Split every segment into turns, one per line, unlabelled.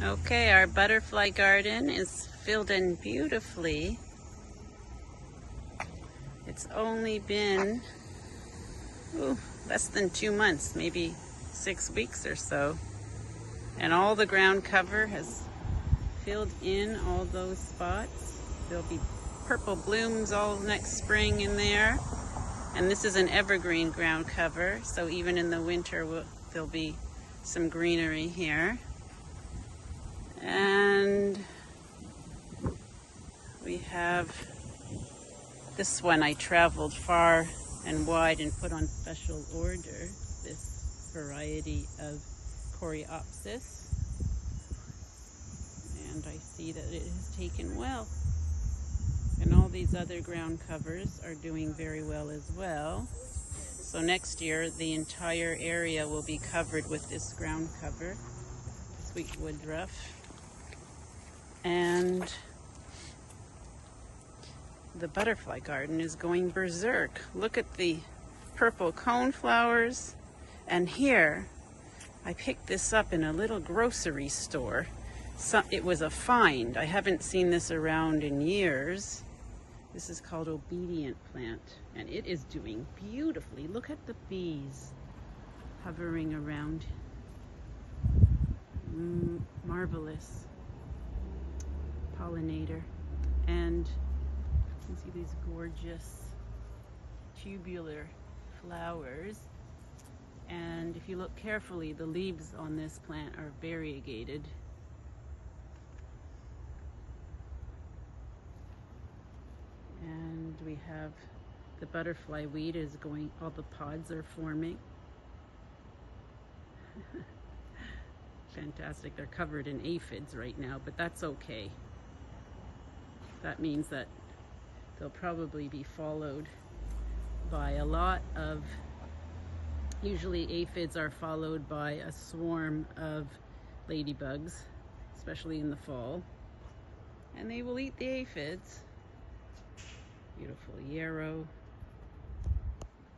Okay, our butterfly garden is filled in beautifully. It's only been less than 2 months, maybe 6 weeks or so. And all the ground cover has filled in all those spots. There'll be purple blooms all next spring in there. And this is an evergreen ground cover, so even in the winter there'll be some greenery here. And we have this one I traveled far and wide and put on special order, this variety of Coreopsis. And I see that it has taken well. And all these other ground covers are doing very well as well. So next year, the entire area will be covered with this ground cover, sweet woodruff. And the butterfly garden is going berserk. Look at the purple cone flowers. And here, I picked this up in a little grocery store. It was a find. I haven't seen this around in years. This is called obedient plant, and it is doing beautifully. Look at the bees hovering around. Marvelous pollinator. And you can see these gorgeous tubular flowers. And if you look carefully, the leaves on this plant are variegated. And we have the butterfly weed is going, all the pods are forming. Fantastic. They're covered in aphids right now, but that's okay. That means that they'll probably be followed by a lot of, usually aphids are followed by a swarm of ladybugs, especially in the fall, and they will eat the aphids. Beautiful yarrow.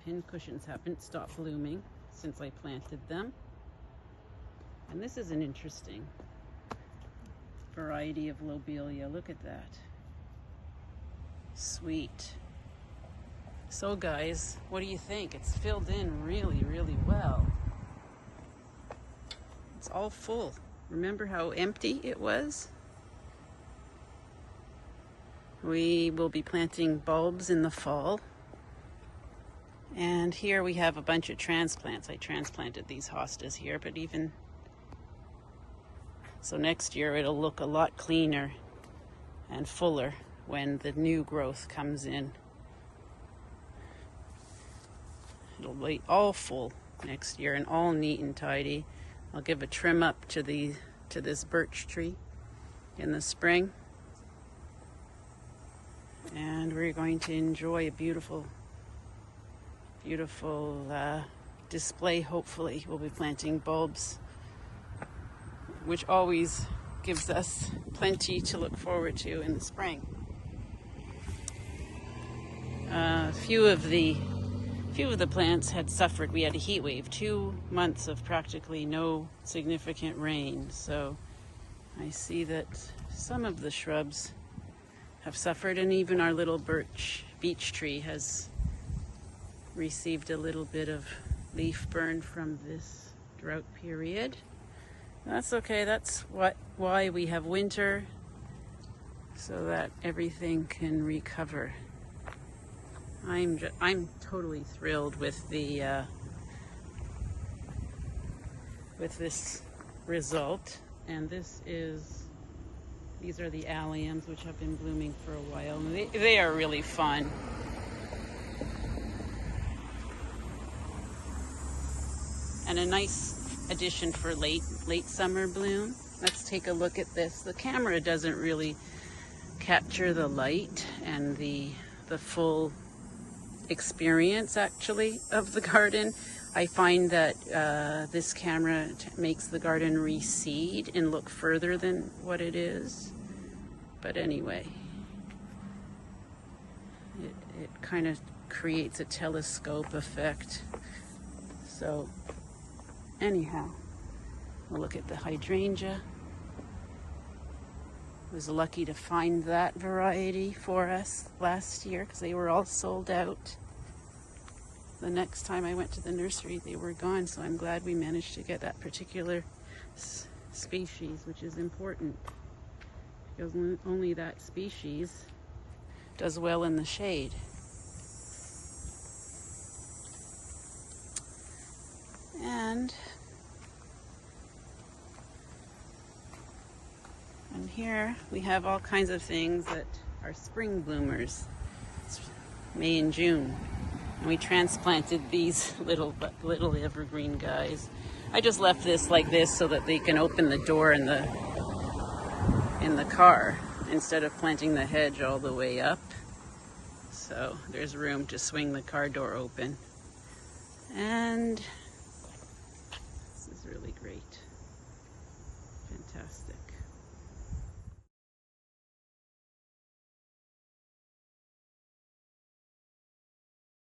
Pincushions haven't stopped blooming since I planted them. And this is an interesting variety of lobelia. Look at that. Sweet. So guys, what do you think? It's filled in really, really well. It's all full. Remember how empty it was? We will be planting bulbs in the fall. And here we have a bunch of transplants. I transplanted these hostas here, but even so next year it'll look a lot cleaner and fuller when the new growth comes in. It'll be all full next year and all neat and tidy. I'll give a trim up to this birch tree in the spring. And we're going to enjoy a beautiful, beautiful display, hopefully. We'll be planting bulbs, which always gives us plenty to look forward to in the spring. A few of the plants had suffered. We had a heat wave, 2 months of practically no significant rain. So I see that some of the shrubs have suffered, and even our little beech tree has received a little bit of leaf burn from this drought period. That's okay. That's why we have winter, so that everything can recover. I'm totally thrilled with the with this result. And these are the alliums, which have been blooming for a while. And they are really fun. And a nice addition for late summer bloom. Let's take a look at this. The camera doesn't really capture the light and the full experience actually of the garden. I find that this camera makes the garden recede and look further than what it is. But anyway, it kind of creates a telescope effect. So anyhow, we'll look at the hydrangea. Was lucky to find that variety for us last year because they were all sold out. The next time I went to the nursery, they were gone, so I'm glad we managed to get that particular species, which is important because only that species does well in the shade. And here we have all kinds of things that are spring bloomers. It's May and June. And we transplanted these little evergreen guys. I just left this like this so that they can open the door in the car instead of planting the hedge all the way up. So there's room to swing the car door open. And this is really great. Fantastic.